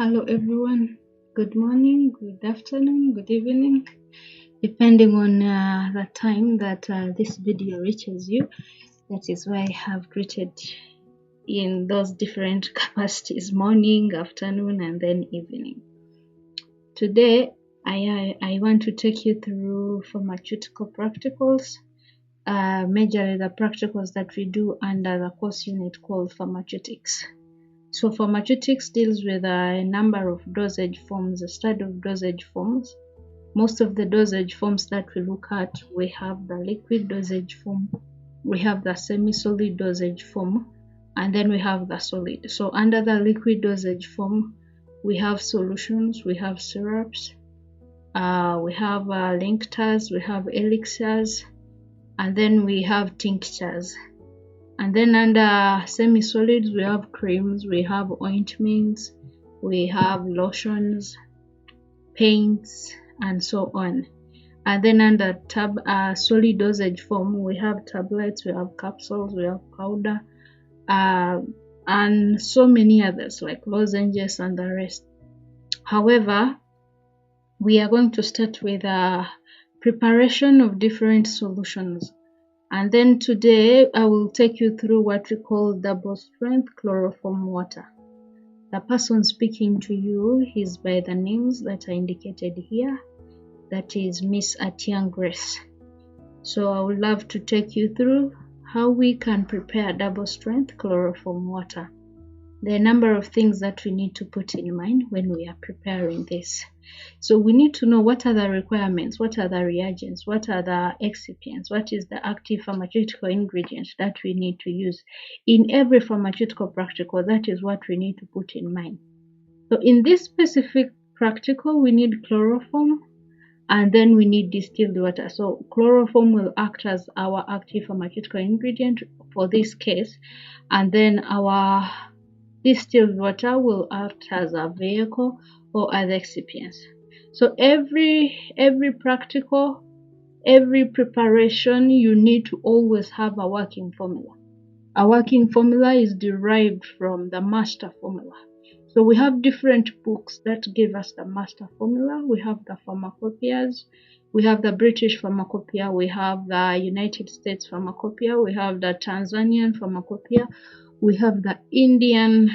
Hello everyone. Good morning, good afternoon, good evening, depending on the time that this video reaches you. That is why I have greeted in those different capacities: morning, afternoon, and then evening. Today, I want to take you through pharmaceutical practicals, majorly the practicals that we do under the course unit called pharmaceutics. So pharmaceutics deals with a number of dosage forms, a study of dosage forms. Most of the dosage forms that we look at, we have the liquid dosage form, we have the semi-solid dosage form, and then we have the solid. So under the liquid dosage form, we have solutions, we have syrups, we have linctures, we have elixirs, and then we have tinctures. And then under semi-solids, we have creams, we have ointments, we have lotions, paints, and so on. And then under solid dosage form, we have tablets, we have capsules, we have powder, and so many others like lozenges and the rest. However, we are going to start with preparation of different solutions. And then today I will take you through what we call double strength chloroform water. The person speaking to you is by the names that are indicated here. That is Miss Atiang Grace. So I would love to take you through how we can prepare double strength chloroform water. There are a number of things that we need to put in mind when we are preparing this. So we need to know what are the requirements, what are the reagents, what are the excipients, what is the active pharmaceutical ingredient that we need to use. In every pharmaceutical practical, that is what we need to put in mind. So in this specific practical, we need chloroform and then we need distilled water. So chloroform will act as our active pharmaceutical ingredient for this case, and then our distilled water will act as a vehicle or as excipients. So every practical, every preparation, you need to always have a working formula. A working formula is derived from the master formula. So we have different books that give us the master formula. We have the pharmacopoeias, we have the British pharmacopoeia, we have the United States pharmacopoeia, we have the Tanzanian pharmacopoeia, we have the Indian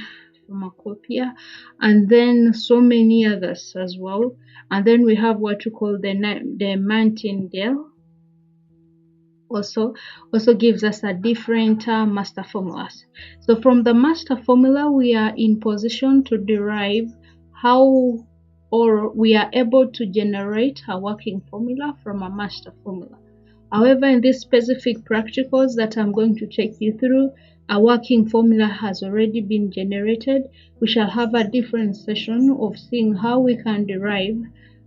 pharmacopoeia, and then so many others as well. And then we have what we call the Martindale. Also gives us a different master formulas. So from the master formula, we are in position to derive how, or we are able to generate a working formula from a master formula. However, in these specific practicals that I'm going to take you through, a working formula has already been generated. We shall have a different session of seeing how we can derive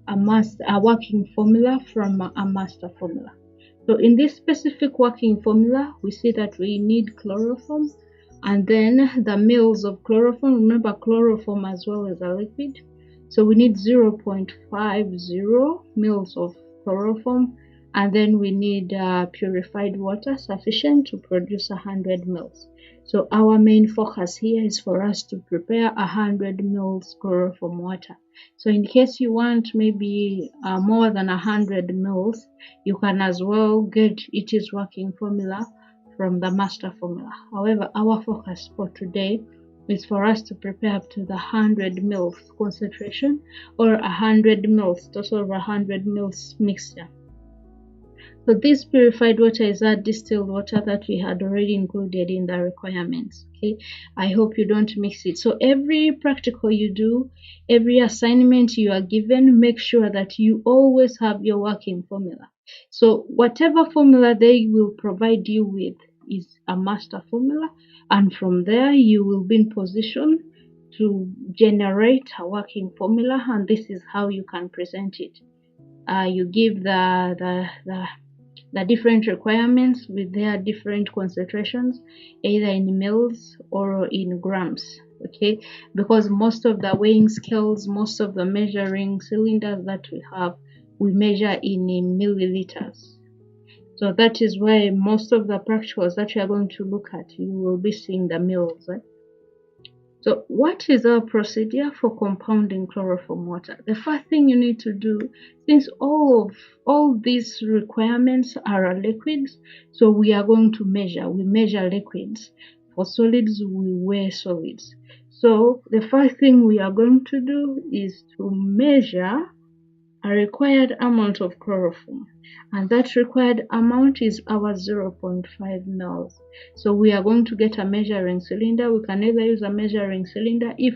a working formula from a master formula. So in this specific working formula, we see that we need chloroform and then the mils of chloroform. Remember, chloroform as well as a liquid. So we need 0.50 mils of chloroform, and then we need purified water sufficient to produce 100 mils. So our main focus here is for us to prepare 100 mils chloroform water. So in case you want maybe more than 100 mils, you can as well get its working formula from the master formula. However, our focus for today is for us to prepare up to the 100 mils concentration or 100 mils, total of 100 mils mixture. So this purified water is our distilled water that we had already included in the requirements. Okay, I hope you don't mix it. So every practical you do, every assignment you are given, make sure that you always have your working formula. So whatever formula they will provide you with is a master formula, and from there you will be in position to generate a working formula, and this is how you can present it. You give the different requirements with their different concentrations, either in mils or in grams. Okay, because most of the weighing scales, most of the measuring cylinders that we have, we measure in milliliters. So that is why most of the practicals that we are going to look at, you will be seeing the mils. So what is our procedure for compounding chloroform water? The first thing you need to do, since all these requirements are liquids, so we are going to measure. We measure liquids. For solids, we weigh solids. So the first thing we are going to do is to measure a required amount of chloroform, and that required amount is our 0.5 mils. So we are going to get a measuring cylinder. We can either use a measuring cylinder if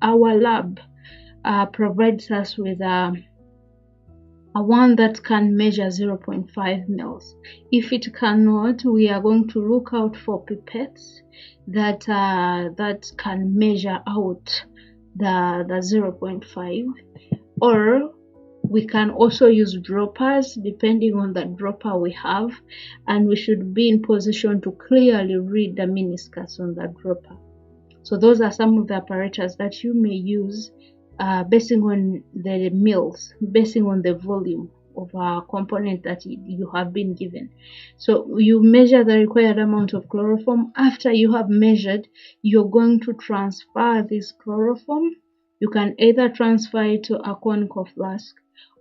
our lab provides us with a one that can measure 0.5 mils. If it cannot, we are going to look out for pipettes that can measure out the 0.5, or we can also use droppers depending on the dropper we have, and we should be in position to clearly read the meniscus on the dropper. So those are some of the apparatus that you may use basing on the mils, basing on the volume of a component that you have been given. So you measure the required amount of chloroform. After you have measured, you're going to transfer this chloroform. You can either transfer it to a conical flask,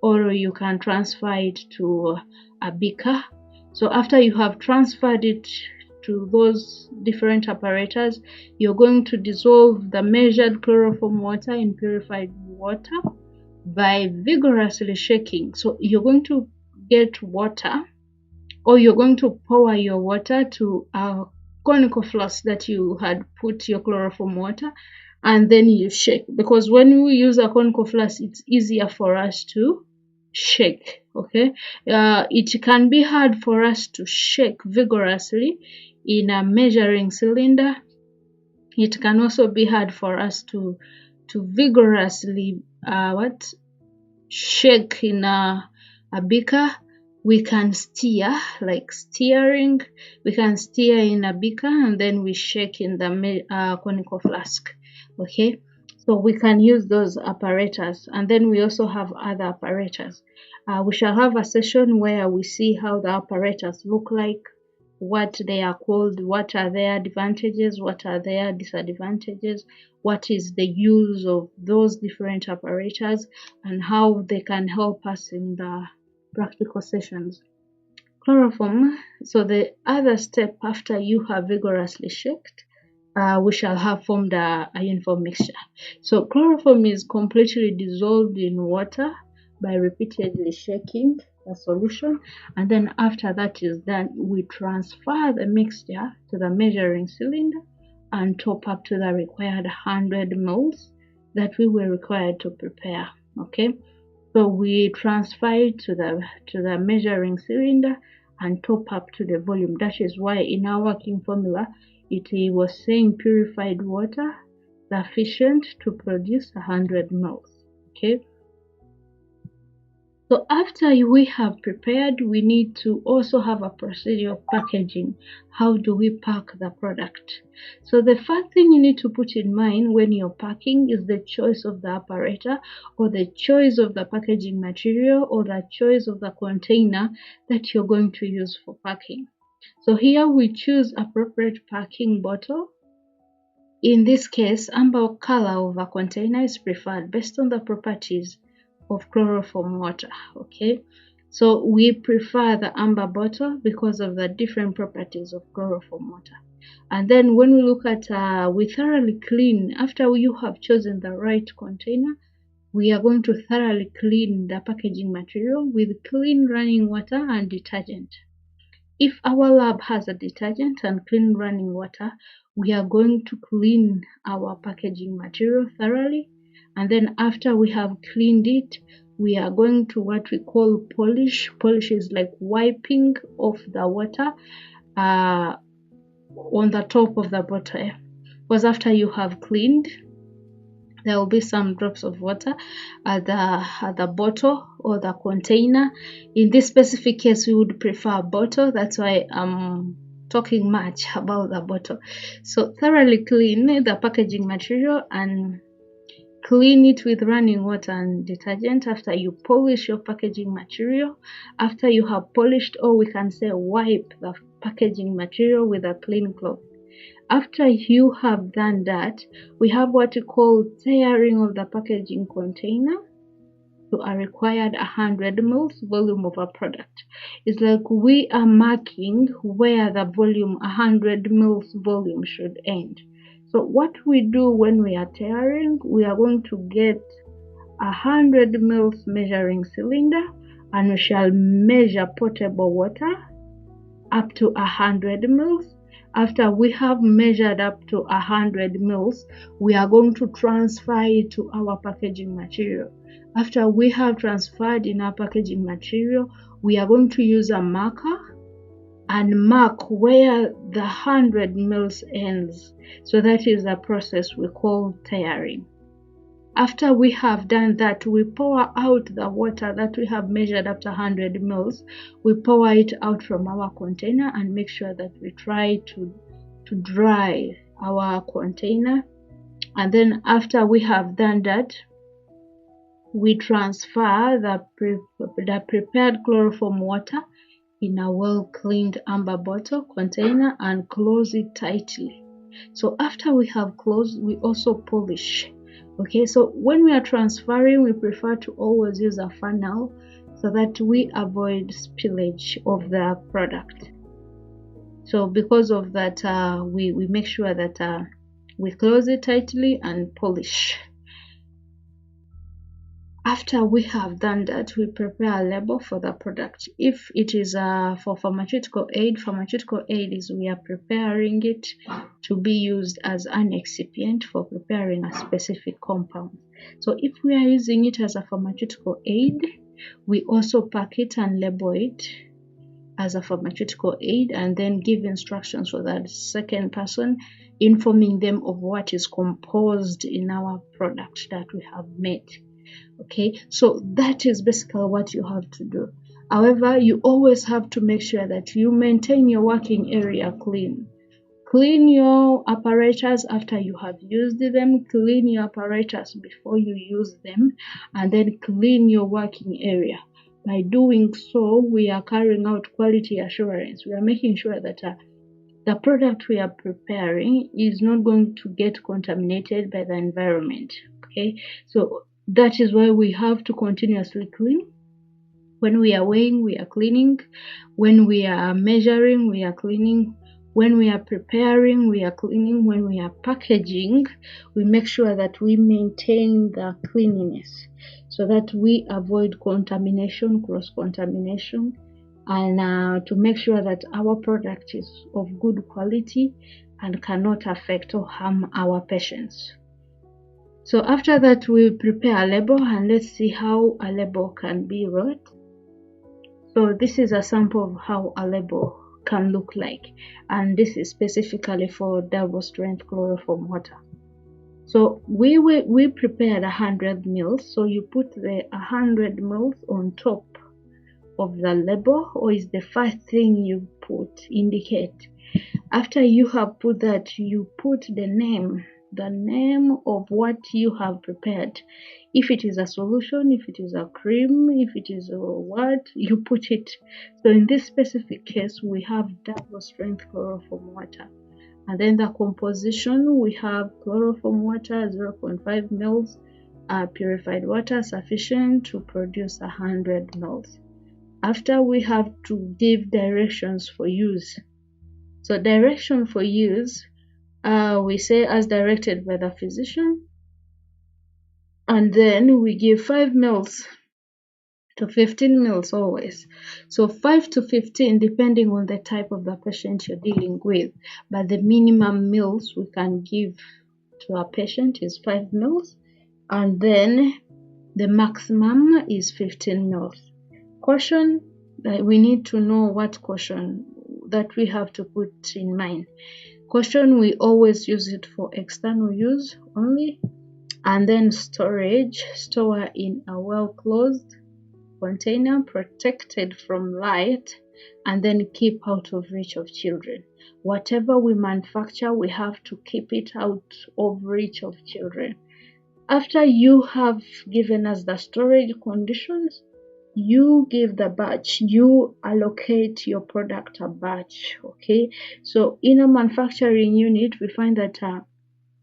or you can transfer it to a beaker. So after you have transferred it to those different apparatus, you're going to dissolve the measured chloroform water in purified water by vigorously shaking. So you're going to get water, or you're going to pour your water to a conical flask that you had put your chloroform water, and then you shake, because when we use a conical flask, it's easier for us to shake. Okay, it can be hard for us to shake vigorously in a measuring cylinder. It can also be hard for us to vigorously shake in a beaker. We can steer, like steering. We can steer in a beaker and then we shake in the conical flask. Okay, so we can use those apparatus, and then we also have other apparatus. We shall have a session where we see how the apparatus look like, what they are called, what are their advantages, what are their disadvantages, what is the use of those different apparatus, and how they can help us in the practical sessions. Chloroform. So the other step after you have vigorously shaked, we shall have formed a uniform mixture. So chloroform is completely dissolved in water by repeatedly shaking the solution, and then after that is done, we transfer the mixture to the measuring cylinder and top up to the required 100 mils that we were required to prepare. Okay, so we transfer it to the measuring cylinder and top up to the volume. That is why in our working formula it was saying purified water sufficient to produce 100 mils. Okay, so after we have prepared, we need to also have a procedure of packaging. How do we pack the product? So the first thing you need to put in mind when you're packing is the choice of the apparatus, or the choice of the packaging material, or the choice of the container that you're going to use for packing. So here we choose appropriate packing bottle. In this case, amber color of a container is preferred based on the properties of chloroform water. Okay, so we prefer the amber bottle because of the different properties of chloroform water. And then when we look at we thoroughly clean. After you have chosen the right container, we are going to thoroughly clean the packaging material with clean running water and detergent. If our lab has a detergent and clean running water, we are going to clean our packaging material thoroughly, and then after we have cleaned it, we are going to what we call polish. Polish is like wiping off the water on the top of the bottle, because after you have cleaned, there will be some drops of water at the bottle or the container. In this specific case, we would prefer a bottle. That's why I'm talking much about the bottle. So thoroughly clean the packaging material and clean it with running water and detergent. After you polish your packaging material, after you have polished, or we can say wipe the packaging material with a clean cloth. After you have done that, we have what we call tearing of the packaging container to a required 100 mils volume of a product. It's like we are marking where the volume 100 mils volume should end. So what we do when we are tearing, we are going to get 100 mils measuring cylinder, and we shall measure potable water up to 100 mils. After we have measured up to 100 mils, we are going to transfer it to our packaging material. After we have transferred in our packaging material, we are going to use a marker and mark where the 100 mils ends. So that is the process we call tearing. After we have done that, we pour out the water that we have measured up to 100 mils. We pour it out from our container and make sure that we try to dry our container. And then after we have done that, we transfer the prepared chloroform water in a well-cleaned amber bottle container and close it tightly. So after we have closed, we also polish. Okay, so when we are transferring, we prefer to always use a funnel so that we avoid spillage of the product. So because of that, we make sure that we close it tightly and polish. After we have done that, we prepare a label for the product. If it is for pharmaceutical aid is we are preparing it to be used as an excipient for preparing a specific compound. So if we are using it as a pharmaceutical aid, we also pack it and label it as a pharmaceutical aid and then give instructions for that second person, informing them of what is composed in our product that we have made. Okay, so that is basically what you have to do. However, you always have to make sure that you maintain your working area clean. Clean your apparatus after you have used them, clean your apparatus before you use them, and then clean your working area. By doing so, we are carrying out quality assurance. We are making sure that the product we are preparing is not going to get contaminated by the environment. Okay, so that is why we have to continuously clean. When we are weighing, we are cleaning. When we are measuring, we are cleaning. When we are preparing, we are cleaning. When we are packaging, we make sure that we maintain the cleanliness so that we avoid contamination, cross-contamination, and to make sure that our product is of good quality and cannot affect or harm our patients. So after that, we prepare a label, and let's see how a label can be wrote. So this is a sample of how a label can look like, and this is specifically for double strength chloroform water. So we prepared 100 mils, so you put the 100 mils on top of the label, or is the first thing you indicate. After you have put that, you put the name of what you have prepared. If it is a solution, if it is a cream, if it is a what, you put it. So in this specific case, we have double strength chloroform water. And then the composition, we have chloroform water 0.5 mils, purified water sufficient to produce 100 mils. After, we have to give directions for use. So direction for use, we say as directed by the physician, and then we give 5 mils to 15 mils always. So 5 to 15 depending on the type of the patient you're dealing with, but the minimum mils we can give to a patient is 5 mils, and then the maximum is 15 mils. Caution, we need to know what caution that we have to put in mind. Caution, we always use it for external use only, and then storage, store in a well-closed container protected from light, and then keep out of reach of children. Whatever we manufacture, we have to keep it out of reach of children. After you have given us the storage conditions, you give the batch, you allocate your product a batch. Okay, so in a manufacturing unit, we find that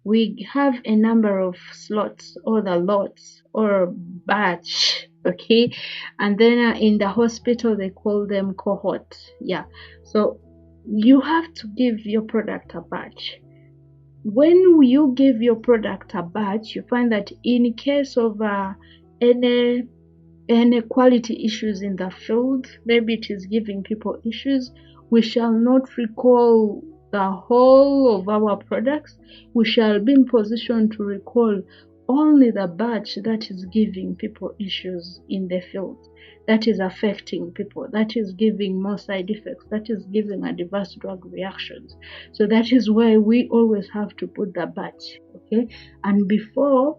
we have a number of slots or the lots or batch. Okay, and then in the hospital they call them cohort. Yeah, so you have to give your product a batch. When you give your product a batch, you find that in case of any quality issues in the field, maybe it is giving people issues, we shall not recall the whole of our products. We shall be in position to recall only the batch that is giving people issues in the field, that is affecting people, that is giving more side effects, that is giving adverse drug reactions. So that is why we always have to put the batch. Okay, and before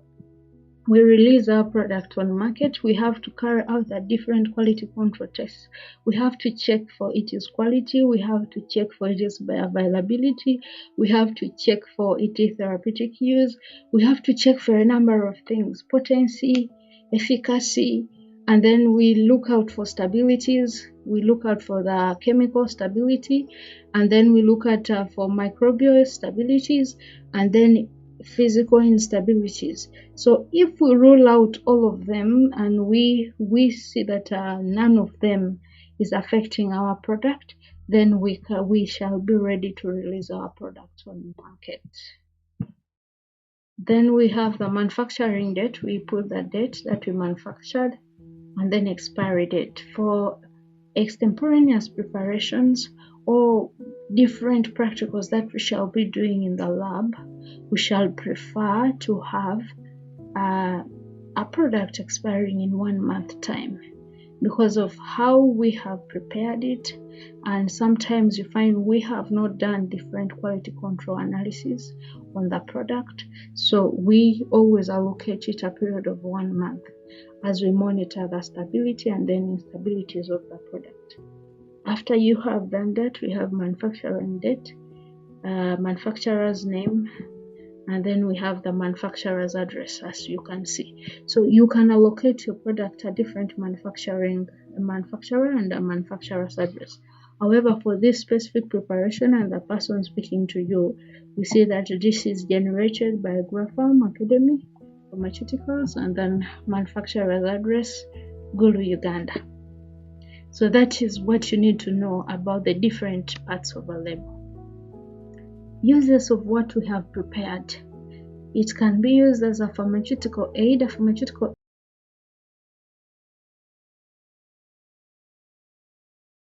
we release our product on market, we have to carry out the different quality control tests. We have to check for its quality, we have to check for its bioavailability, we have to check for its therapeutic use, we have to check for a number of things, potency, efficacy, and then we look out for stabilities, we look out for the chemical stability, and then we look at for microbial stabilities, and then physical instabilities. So if we rule out all of them and we see that none of them is affecting our product, then we shall be ready to release our product on the market. Then we have the manufacturing date. We put the date that we manufactured, and then expiry date. For extemporaneous preparations or different practicals that we shall be doing in the lab, we shall prefer to have a product expiring in 1 month time because of how we have prepared it, and sometimes you find we have not done different quality control analysis on the product, so we always allocate it a period of 1 month as we monitor the stability and then instabilities of the product. After you have done that, we have manufacturing date, manufacturer's name, and then we have the manufacturer's address, as you can see. So you can allocate your product a different manufacturer and a manufacturer's address. However, for this specific preparation and the person speaking to you, we see that this is generated by Grapharm Academy Pharmaceuticals, and then manufacturer's address, Gulu, Uganda. So that is what you need to know about the different parts of a label. Uses of what we have prepared. It can be used as a pharmaceutical aid. A pharmaceutical